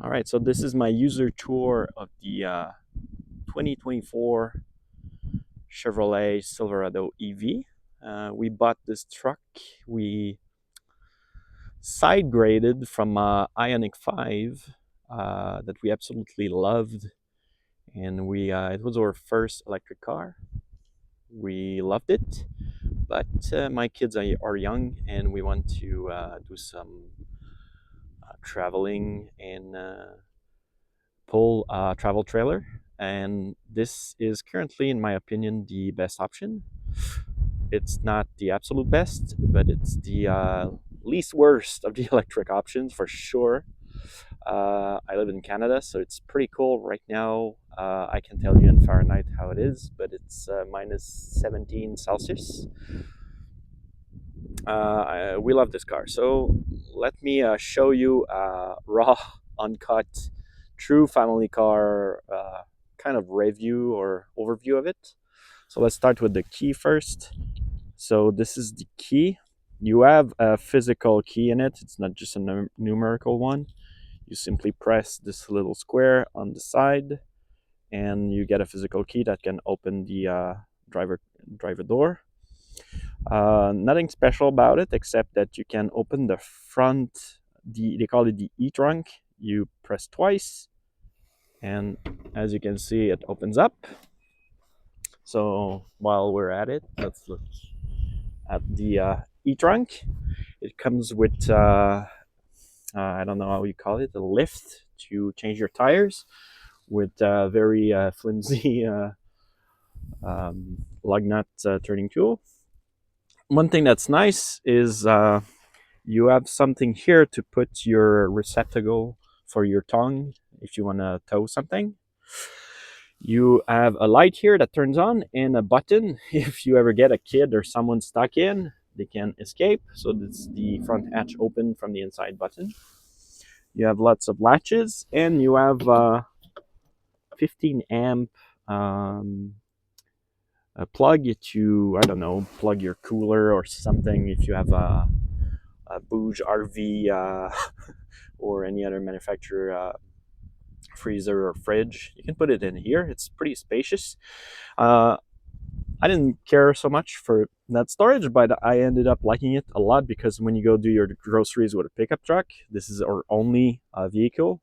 All right, so this is my user tour of the 2024 Chevrolet Silverado EV. We bought this truck. We side graded from Ioniq 5 that we absolutely loved, and we it was our first electric car. We loved it, but my kids are young, and we want to do some traveling and pull a travel trailer, and this is currently, in my opinion, the best option. It's not the absolute best, but it's the least worst of the electric options for sure. I live in Canada, so it's pretty cold right now. I can tell you in Fahrenheit how it is, but it's minus 17 Celsius. We love this car. So let me show you a raw, uncut, true family car kind of review or overview of it. So let's start with the key first. So this is the key. You have a physical key in it. It's not just a numerical one. You simply press this little square on the side, and you get a physical key that can open the driver door. Nothing special about it except that you can open the front. They call it the e-trunk. You press twice, and as you can see, it opens up. So while we're at it, let's look at the e-trunk. It comes with I don't know how you call it, a lift to change your tires with very flimsy lug nut turning tool. One thing that's nice is you have something here to put your receptacle for your tongue if you want to tow something. You have a light here that turns on and a button. If you ever get a kid or someone stuck in, they can escape. So that's the front hatch open from the inside button. You have lots of latches, and you have 15 amp a plug to, I don't know, plug your cooler or something if you have a Bouge RV or any other manufacturer freezer or fridge. You can put it in here. It's pretty spacious. I didn't care so much for that storage, but I ended up liking it a lot because when you go do your groceries with a pickup truck, this is our only vehicle.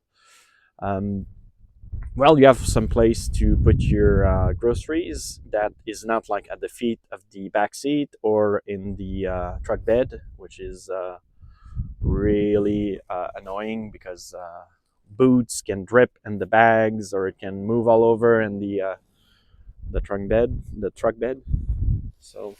Well, you have some place to put your groceries that is not like at the feet of the back seat or in the truck bed, which is really annoying because boots can drip in the bags or it can move all over in the truck bed. So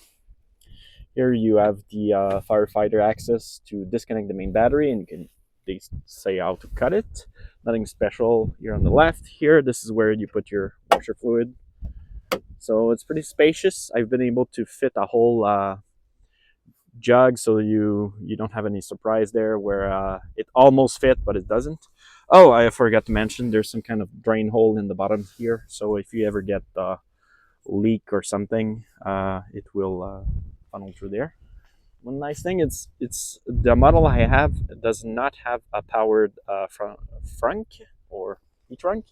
here you have the firefighter access to disconnect the main battery, and you can, they say how to cut it. Nothing special here on the left. Here, this is where you put your washer fluid. So it's pretty spacious. I've been able to fit a whole jug, so you don't have any surprise there where it almost fit but it doesn't. Oh, I forgot to mention there's some kind of drain hole in the bottom here, so if you ever get a leak or something, it will funnel through there. One nice thing is it's the model I have does not have a powered frunk or e-trunk,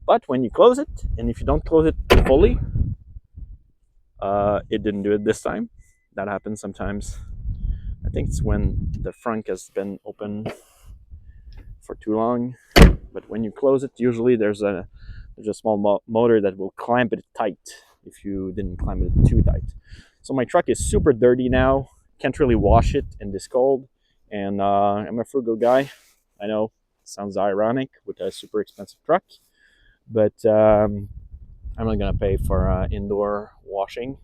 but when you close it, and if you don't close it fully, it didn't do it this time. That happens sometimes. I think it's when the frunk has been open for too long. But when you close it, usually there's a small motor that will clamp it tight if you didn't clamp it too tight. So my truck is super dirty now. Can't really wash it in this cold. And I'm a frugal guy. I know it sounds ironic with a super expensive truck, but I'm not gonna pay for indoor washing.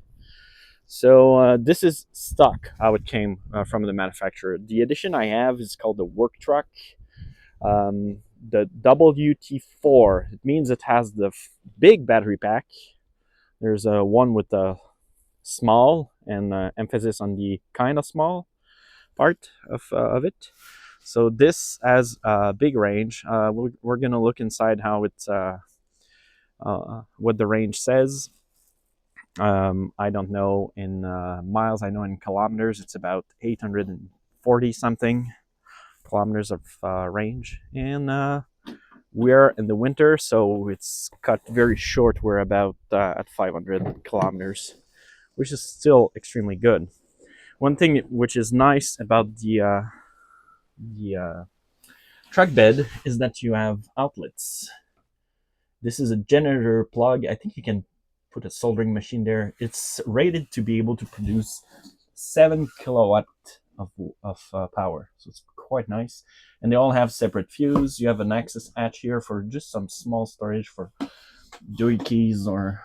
So this is stock how it came from the manufacturer. The edition I have is called the work truck. The WT4. It means it has the big battery pack. There's a one with the small and emphasis on the kind of small part of it. So this has a big range. We're gonna look inside how it's what the range says. I don't know in miles. I know in kilometers it's about 840 something kilometers of range, and We're in the winter, so it's cut very short. We're about at 500 kilometers, which is still extremely good. One thing which is nice about the truck bed is that you have outlets. This is a generator plug. I think you can put a soldering machine there. It's rated to be able to produce 7 kilowatt of power, so it's quite nice. And they all have separate fuse. You have an access hatch here for just some small storage for joy keys or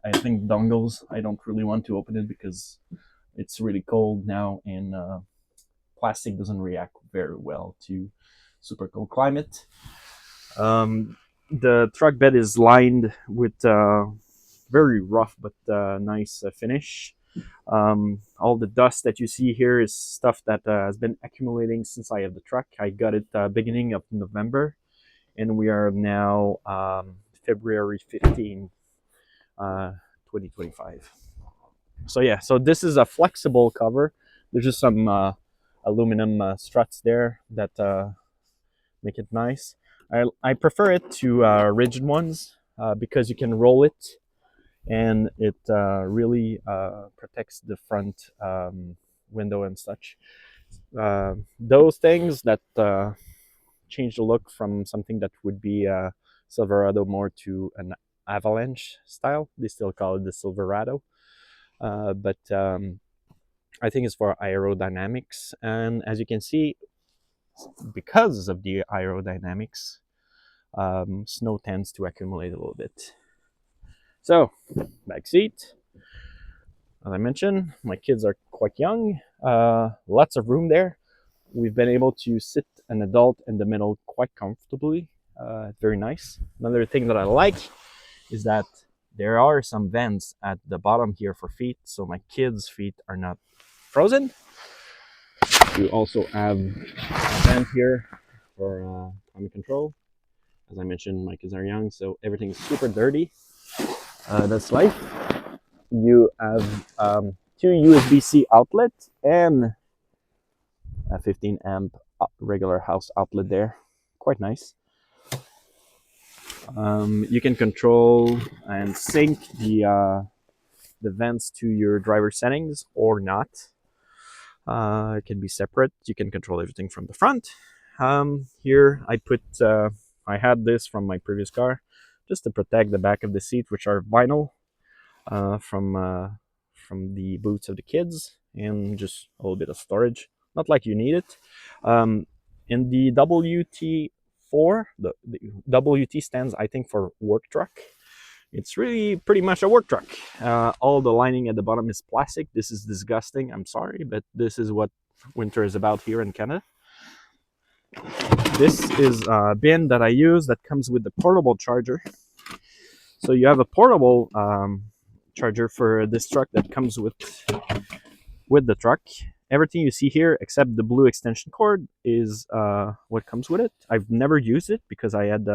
I think dongles. I don't really want to open it because it's really cold now, and plastic doesn't react very well to super cold climate. The truck bed is lined with very rough but nice finish. All the dust that you see here is stuff that has been accumulating since I have the truck. I got it beginning of November, and we are now February 15, 2025. So yeah, so this is a flexible cover. There's just some aluminum struts there that make it nice. I prefer it to rigid ones because you can roll it, and it really protects the front window and such. Those things that change the look from something that would be a Silverado more to an Avalanche style. They still call it the Silverado, but I think it's for aerodynamics. And as you can see, because of the aerodynamics, snow tends to accumulate a little bit. So, back seat. As I mentioned, my kids are quite young. Lots of room there. We've been able to sit an adult in the middle quite comfortably. Very nice. Another thing that I like is that there are some vents at the bottom here for feet, so my kids' feet are not frozen. You also have a vent here for climate control. As I mentioned, my kids are young, so everything's super dirty. That's life. You have 2 USB-C outlets and a 15 amp regular house outlet there. Quite nice. You can control and sync the vents to your driver settings or not. It can be separate. You can control everything from the front. Here I had this from my previous car just to protect the back of the seat, which are vinyl from the boots of the kids, and just a little bit of storage. Not like you need it. In the WT4, the WT stands, I think, for work truck. It's really pretty much a work truck. All the lining at the bottom is plastic. This is disgusting. I'm sorry, but this is what winter is about here in Canada. This is a bin that I use that comes with the portable charger. So you have a portable charger for this truck that comes with the truck. Everything you see here except the blue extension cord is what comes with it. I've never used it because I had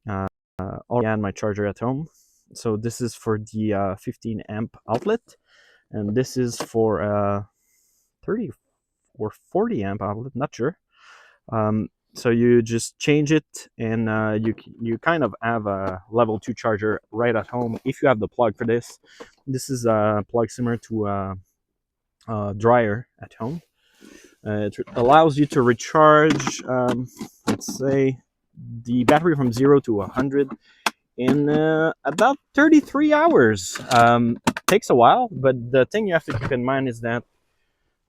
already had my charger at home. So this is for the 15 amp outlet, and this is for 30 or 40 amp outlet, not sure. So you just change it, and you kind of have a level 2 charger right at home if you have the plug for this. This is a plug similar to a dryer at home. It allows you to recharge, let's say, the battery from 0 to 100 in about 33 hours. Takes a while, but the thing you have to keep in mind is that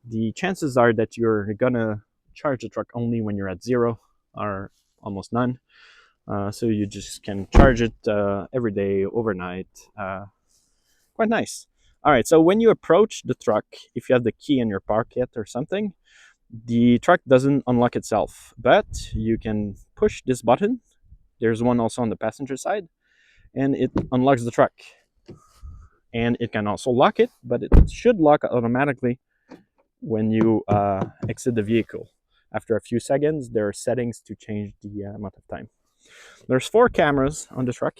the chances are that you're gonna charge the truck only when you're at 0 or almost none. So you just can charge it every day, overnight. Quite nice. All right, so when you approach the truck, if you have the key in your pocket or something, the truck doesn't unlock itself, but you can push this button. There's one also on the passenger side, and it unlocks the truck. And it can also lock it, but it should lock automatically when you exit the vehicle. After a few seconds, there are settings to change the amount of time. There's 4 cameras on the truck.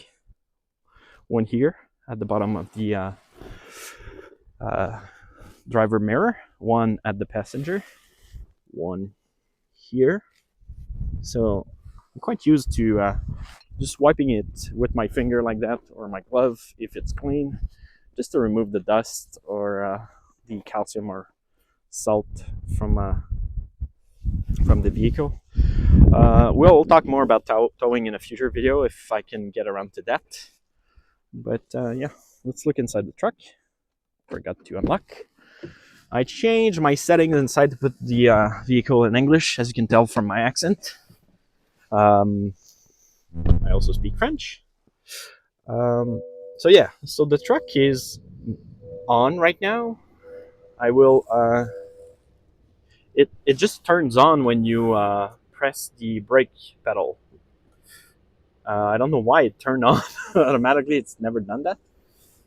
One here at the bottom of the driver mirror, one at the passenger, one here. So I'm quite used to just wiping it with my finger like that, or my glove if it's clean, just to remove the dust or the calcium or salt from the vehicle. We'll talk more about towing in a future video if I can get around to that. But yeah, let's look inside the truck. Forgot to unlock. I changed my settings inside to put the vehicle in English, as you can tell from my accent. I also speak French. So yeah, so the truck is on right now. I will. It just turns on when you press the brake pedal. I don't know why it turned on automatically. It's never done that.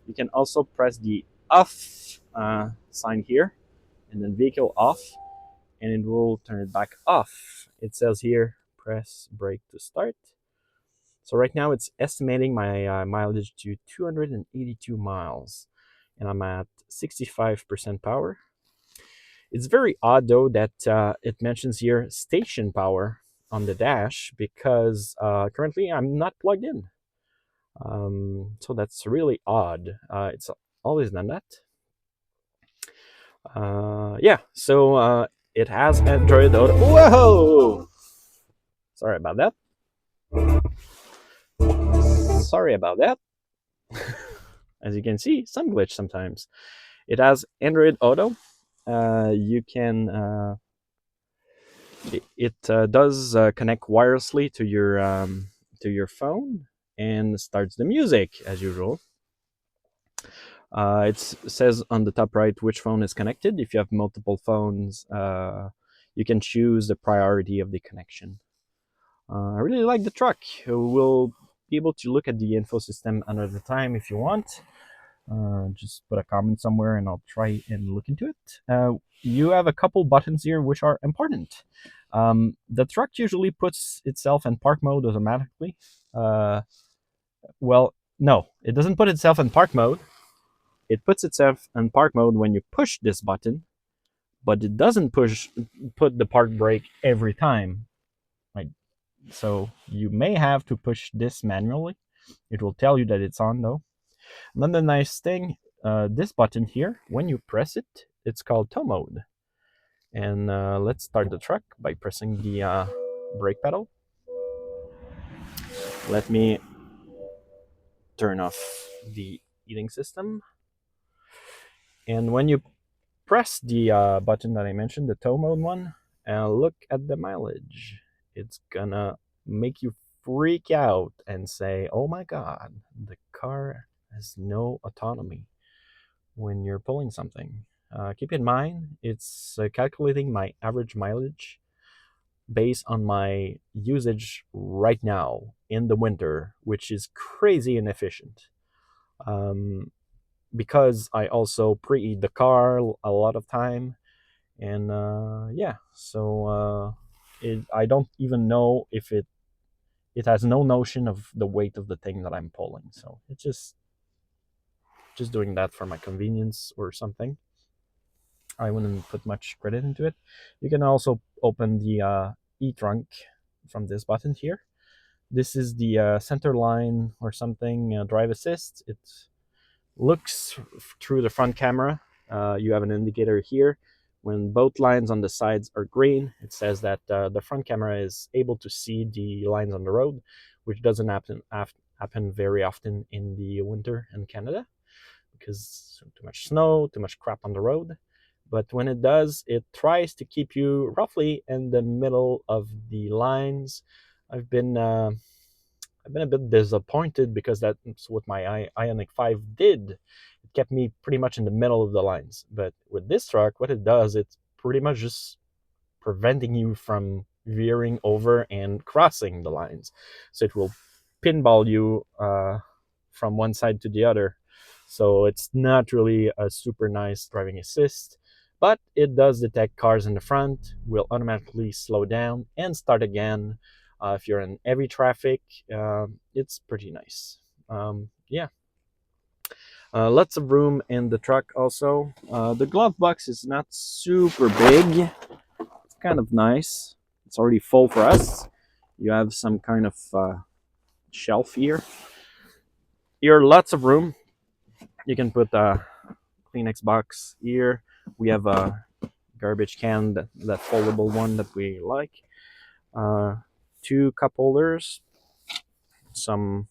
You can also press the off sign here, and then vehicle off, and it will turn it back off. It says here, press brake to start. So right now it's estimating my mileage to 282 miles, and I'm at 65% power. It's very odd though that it mentions here station power on the dash, because currently I'm not plugged in. So that's really odd. It's always done that. Yeah, so it has Android Auto. Whoa! Sorry about that. Sorry about that. As you can see, some glitch sometimes. It has Android Auto. You can it does connect wirelessly to your phone and starts the music as usual. It says on the top right which phone is connected. If you have multiple phones, you can choose the priority of the connection. I really like the truck. We'll be able to look at the info system another time if you want. Just put a comment somewhere and I'll try and look into it. You have a couple buttons here which are important. The truck usually puts itself in park mode automatically. Well, no, it doesn't put itself in park mode. It puts itself in park mode when you push this button, but it doesn't put the park brake every time. Right? So you may have to push this manually. It will tell you that it's on though. Another nice thing, this button here, when you press it, it's called tow mode. And let's start the truck by pressing the brake pedal. Let me turn off the heating system. And when you press the button that I mentioned, the tow mode one, and look at the mileage, it's gonna make you freak out and say, oh my god, the car has no autonomy when you're pulling something. Keep in mind, it's calculating my average mileage based on my usage right now in the winter, which is crazy inefficient. Because I also preheat the car a lot of time, and yeah, so I don't even know if it has no notion of the weight of the thing that I'm pulling. So it's just doing that for my convenience or something. I wouldn't put much credit into it. You can also open the e-trunk from this button here. This is the center line or something, drive assist. It looks through the front camera. You have an indicator here. When both lines on the sides are green, it says that the front camera is able to see the lines on the road, which doesn't happen very often in the winter in Canada because too much snow, too much crap on the road. But when it does, it tries to keep you roughly in the middle of the lines. I've been a bit disappointed because that's what my Ioniq 5 did. It kept me pretty much in the middle of the lines. But with this truck, what it does, it's pretty much just preventing you from veering over and crossing the lines. So it will pinball you from one side to the other. So it's not really a super nice driving assist, but it does detect cars in the front, will automatically slow down and start again. If you're in heavy traffic, it's pretty nice. Yeah. Lots of room in the truck also. The glove box is not super big. It's kind of nice. It's already full for us. You have some kind of shelf here. Here, lots of room. You can put a Kleenex box here. We have a garbage can, that foldable one that we like. Uh, two cup holders, some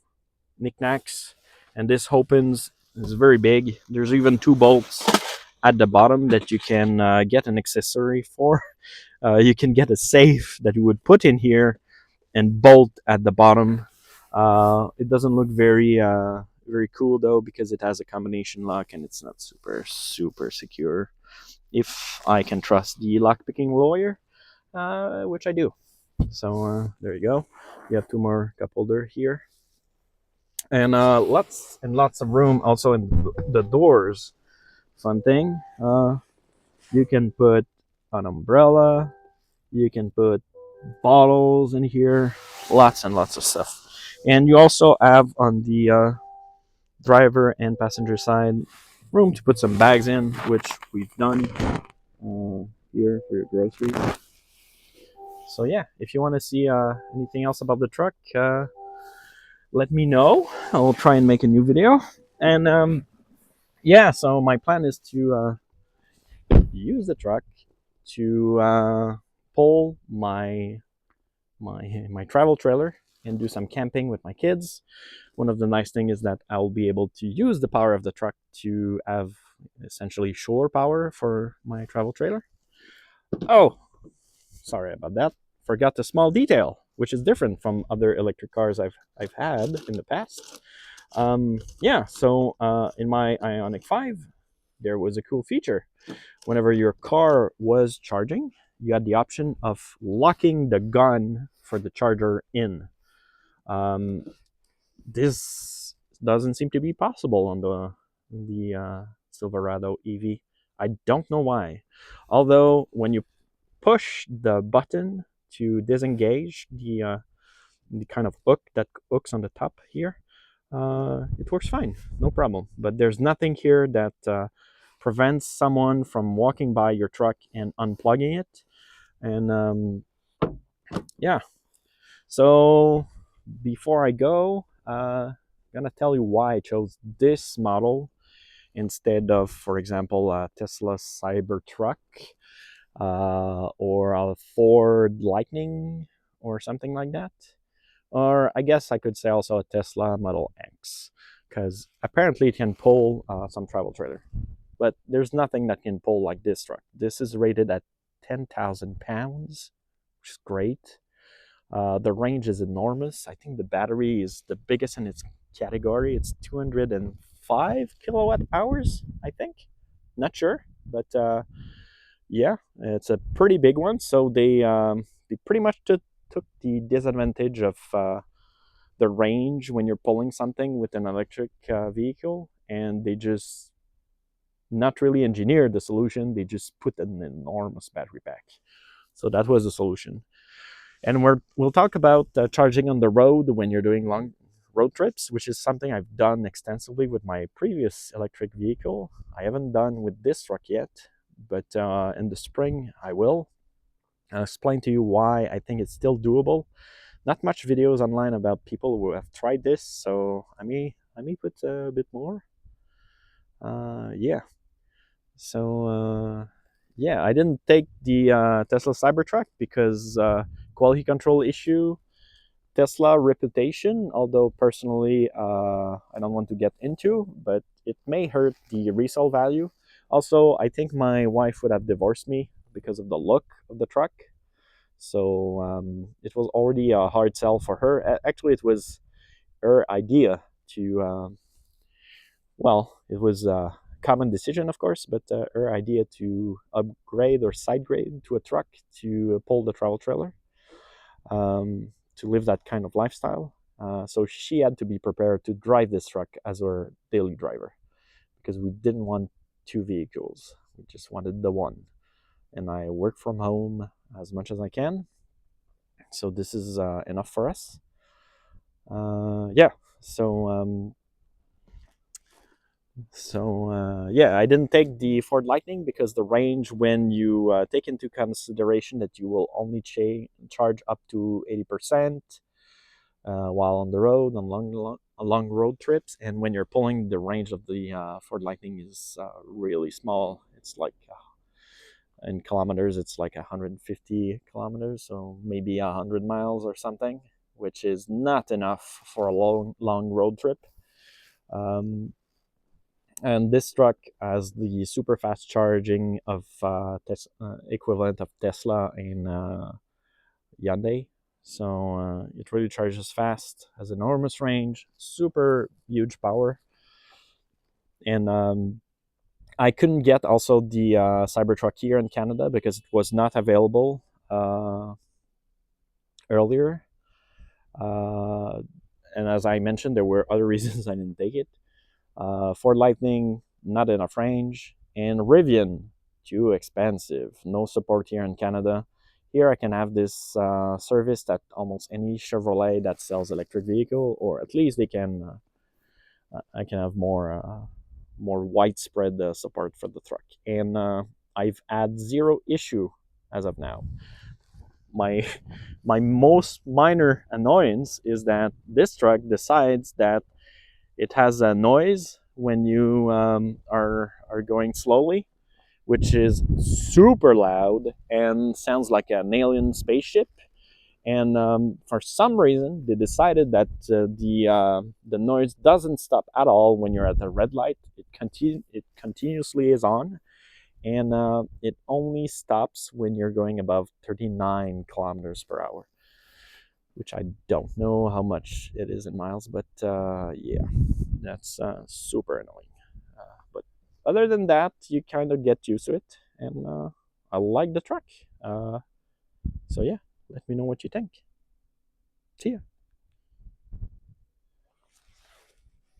knickknacks, and this opens is very big. There's even two bolts at the bottom that you can get an accessory for. You can get a safe that you would put in here and bolt at the bottom. It doesn't look very cool though, because it has a combination lock and it's not super secure. If I can trust the lockpicking lawyer, which I do. So there you go. You have two more cup holder here, and lots and lots of room also in the doors. Fun thing, you can put an umbrella. You can put bottles in here, lots and lots of stuff. And you also have on the driver and passenger side room to put some bags in, which we've done here for your groceries. So yeah, if you want to see anything else about the truck, let me know. I'll try and make a new video. And yeah, so my plan is to use the truck to pull my travel trailer and do some camping with my kids. One of the nice things is that I'll be able to use the power of the truck to have essentially shore power for my travel trailer. Oh, sorry about that. Forgot a small detail, which is different from other electric cars I've had in the past. Yeah, so in my Ioniq 5, there was a cool feature. Whenever your car was charging, you had the option of locking the gun for the charger in. Um, this doesn't seem to be possible on the Silverado EV. I don't know why. Although when you push the button to disengage the kind of hook that hooks on the top here, it works fine, no problem. But there's nothing here that prevents someone from walking by your truck and unplugging it. And yeah, so before I go, I'm gonna tell you why I chose this model instead of, for example, a Tesla Cybertruck or a Ford Lightning or something like that. Or I guess I could say also a Tesla Model X, because apparently it can pull some travel trailer. But there's nothing that can pull like this truck. This is rated at 10,000 pounds, which is great. The range is enormous. I think the battery is the biggest in its category. It's 205 kilowatt hours, I think. Not sure, but yeah, it's a pretty big one. So they pretty much took the disadvantage of the range when you're pulling something with an electric vehicle, and they just not really engineered the solution. They just put an enormous battery pack. So that was the solution. And we'll talk about charging on the road when you're doing long road trips, which is something I've done extensively with my previous electric vehicle. I haven't done with this truck yet, but in the spring I will. I'll explain to you why I think it's still doable. Not much videos online about people who have tried this, so I may put a bit more. Yeah. So yeah, I didn't take the Tesla Cybertruck because quality control issue, Tesla reputation. Although personally, I don't want to get into, but it may hurt the resale value. Also, I think my wife would have divorced me because of the look of the truck. So it was already a hard sell for her. Actually, it was her idea to well, it was a common decision, of course, but her idea to upgrade or side grade to a truck to pull the travel trailer, to live that kind of lifestyle. So she had to be prepared to drive this truck as her daily driver, because we didn't want two vehicles. We just wanted the one. And I work from home as much as I can. So this is enough for us. Yeah. So So yeah, I didn't take the Ford Lightning because the range, when you take into consideration that you will only charge up to 80% while on the road on long road trips, and when you're pulling, the range of the Ford Lightning is really small. It's like in kilometers, it's like 150 kilometers, so maybe 100 miles or something, which is not enough for a long road trip. Um, and this truck has the super fast charging of equivalent of Tesla and Hyundai. So it really charges fast, has enormous range, super huge power, and I couldn't get also the Cybertruck here in Canada because it was not available earlier. Uh, and as I mentioned, there were other reasons I didn't take it. Ford Lightning, not enough range, and Rivian, too expensive. No support here in Canada. Here I can have this service at almost any Chevrolet that sells electric vehicle, or at least they can. I can have more widespread support for the truck, and I've had zero issue as of now. My my most minor annoyance is that this truck decides that it has a noise when you are going slowly, which is super loud and sounds like an alien spaceship. And for some reason, they decided that the noise doesn't stop at all when you're at the red light. It continuously is on, and it only stops when you're going above 39 kilometers per hour, which I don't know how much it is in miles, but yeah, that's super annoying. But other than that, you kind of get used to it, and I like the truck. So yeah, let me know what you think. See ya.